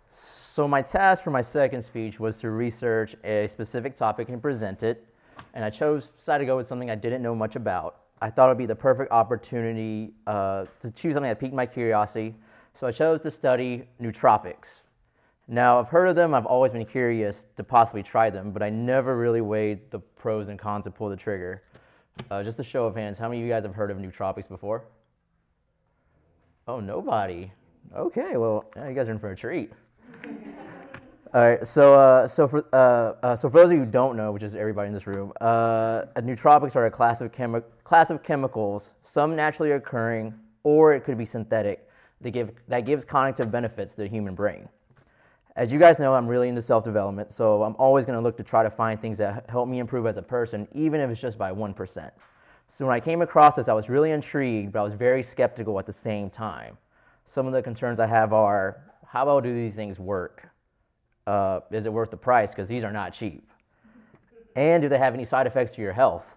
So my task for my second speech was to research a specific topic and present it, and I decided to go with something I didn't know much about. I thought it would be the perfect opportunity to choose something that piqued my curiosity, so I chose to study nootropics. Now, I've heard of them, I've always been curious to possibly try them, but I never really weighed the pros and cons to pull the trigger. Just a show of hands, how many of you guys have heard of nootropics before? Oh, nobody. Okay, well, yeah, you guys are in for a treat. All right, so for those of you who don't know, which is everybody in this room, nootropics are a class of chemicals, some naturally occurring, or it could be synthetic, that gives cognitive benefits to the human brain. As you guys know, I'm really into self-development, so I'm always going to look to try to find things that help me improve as a person, even if it's just by 1%. So when I came across this, I was really intrigued, but I was very skeptical at the same time. Some of the concerns I have are, how well do these things work? Is it worth the price? Because these are not cheap. And do they have any side effects to your health?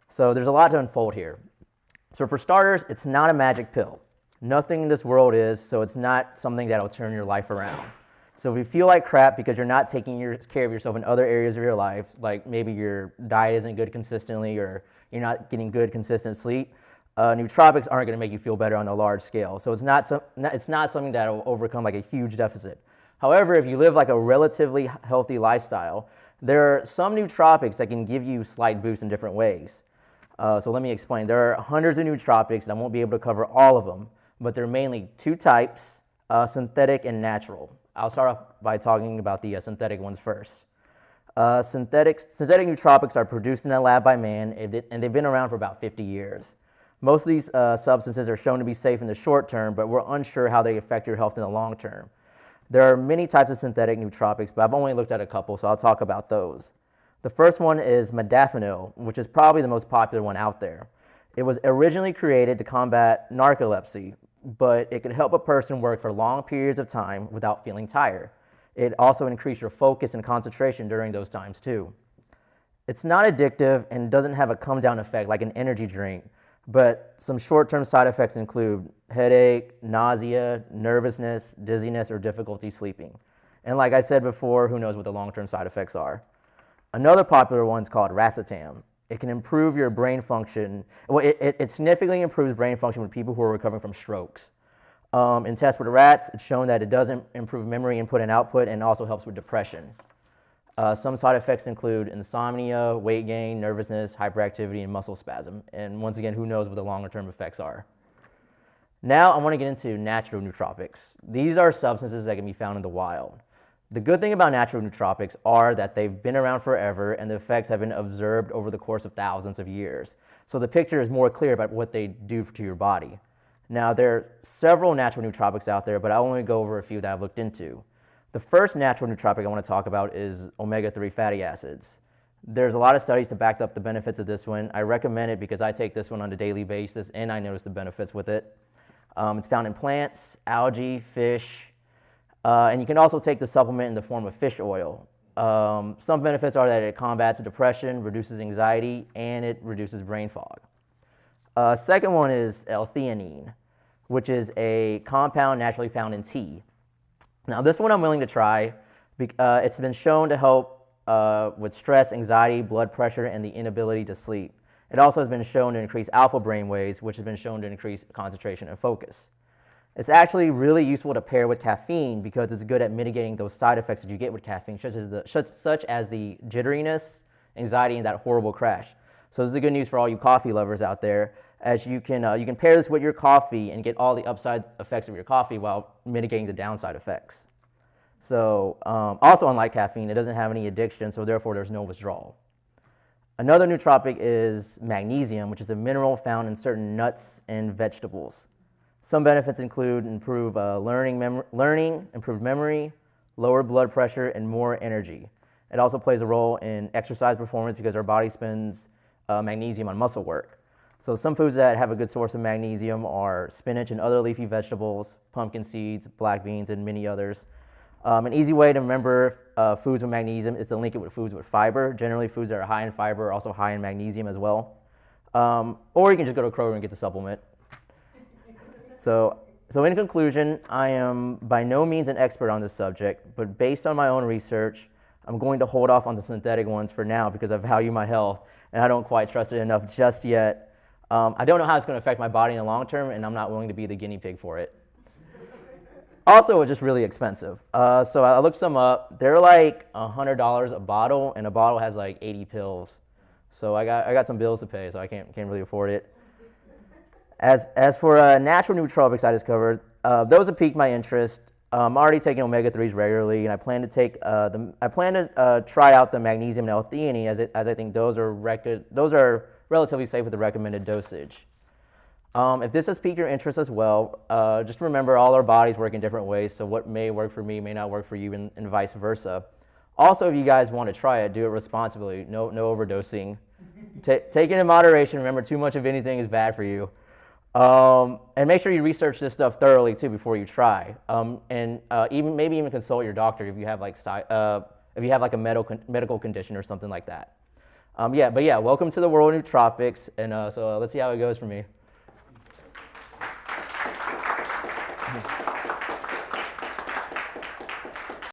So there's a lot to unfold here. So for starters, it's not a magic pill. Nothing in this world is, so it's not something that'll turn your life around. So if you feel like crap because you're not taking care of yourself in other areas of your life, like maybe your diet isn't good consistently or you're not getting good consistent sleep, nootropics aren't going to make you feel better on a large scale. So it's not something that will overcome like a huge deficit. However, if you live like a relatively healthy lifestyle, there are some nootropics that can give you slight boosts in different ways. So let me explain. There are hundreds of nootropics, and I won't be able to cover all of them, but there are mainly two types, synthetic and natural. I'll start off by talking about the synthetic ones first. Synthetic nootropics are produced in a lab by man, and they've been around for about 50 years. Most of these substances are shown to be safe in the short term, but we're unsure how they affect your health in the long term. There are many types of synthetic nootropics, but I've only looked at a couple, so I'll talk about those. The first one is modafinil, which is probably the most popular one out there. It was originally created to combat narcolepsy, but it can help a person work for long periods of time without feeling tired. It also increases your focus and concentration during those times too. It's not addictive and doesn't have a come-down effect like an energy drink, but some short-term side effects include headache, nausea, nervousness, dizziness, or difficulty sleeping. And like I said before, who knows what the long-term side effects are. Another popular one is called racetam. It can improve your brain function. Well, it significantly improves brain function with people who are recovering from strokes. In tests with rats, it's shown that it doesn't improve memory input and output and also helps with depression. Some side effects include insomnia, weight gain, nervousness, hyperactivity, and muscle spasm. And once again, who knows what the longer-term effects are. Now I want to get into natural nootropics. These are substances that can be found in the wild. The good thing about natural nootropics are that they've been around forever and the effects have been observed over the course of thousands of years. So the picture is more clear about what they do to your body. Now there are several natural nootropics out there, but I'll only go over a few that I've looked into. The first natural nootropic I want to talk about is omega-3 fatty acids. There's a lot of studies to back up the benefits of this one. I recommend it because I take this one on a daily basis and I notice the benefits with it. It's found in plants, algae, fish, and you can also take the supplement in the form of fish oil. Some benefits are that it combats depression, reduces anxiety, and it reduces brain fog. Second one is L-theanine, which is a compound naturally found in tea. Now this one I'm willing to try. It's been shown to help with stress, anxiety, blood pressure, and the inability to sleep. It also has been shown to increase alpha brain waves, which has been shown to increase concentration and focus. It's actually really useful to pair with caffeine because it's good at mitigating those side effects that you get with caffeine, such as the jitteriness, anxiety, and that horrible crash. So this is good news for all you coffee lovers out there, as you can pair this with your coffee and get all the upside effects of your coffee while mitigating the downside effects. So also unlike caffeine, it doesn't have any addiction, so therefore there's no withdrawal. Another nootropic is magnesium, which is a mineral found in certain nuts and vegetables. Some benefits include improved learning, improved memory, lower blood pressure, and more energy. It also plays a role in exercise performance because our body spends magnesium on muscle work. So some foods that have a good source of magnesium are spinach and other leafy vegetables, pumpkin seeds, black beans, and many others. An easy way to remember foods with magnesium is to link it with foods with fiber. Generally, foods that are high in fiber are also high in magnesium as well. Or you can just go to Kroger and get the supplement. So So in conclusion, I am by no means an expert on this subject, but based on my own research, I'm going to hold off on the synthetic ones for now because I value my health and I don't quite trust it enough just yet. I don't know how it's going to affect my body in the long term, and I'm not willing to be the guinea pig for it. Also, it's just really expensive. So I looked some up. They're like $100 a bottle, and a bottle has like 80 pills. So I got some bills to pay, so I can't really afford it. As for natural nootropics I discovered, those have piqued my interest. I'm already taking omega-3s regularly, and I plan to try out the magnesium and L-theanine as I think those are relatively safe with the recommended dosage. If this has piqued your interest as well, just remember all our bodies work in different ways, so what may work for me may not work for you, and vice versa. Also, if you guys want to try it, do it responsibly. No overdosing. Take it in moderation. Remember, too much of anything is bad for you. And make sure you research this stuff thoroughly too before you try. And maybe even consult your doctor if you have like a medical condition or something like that. Welcome to the world of nootropics, and so let's see how it goes for me.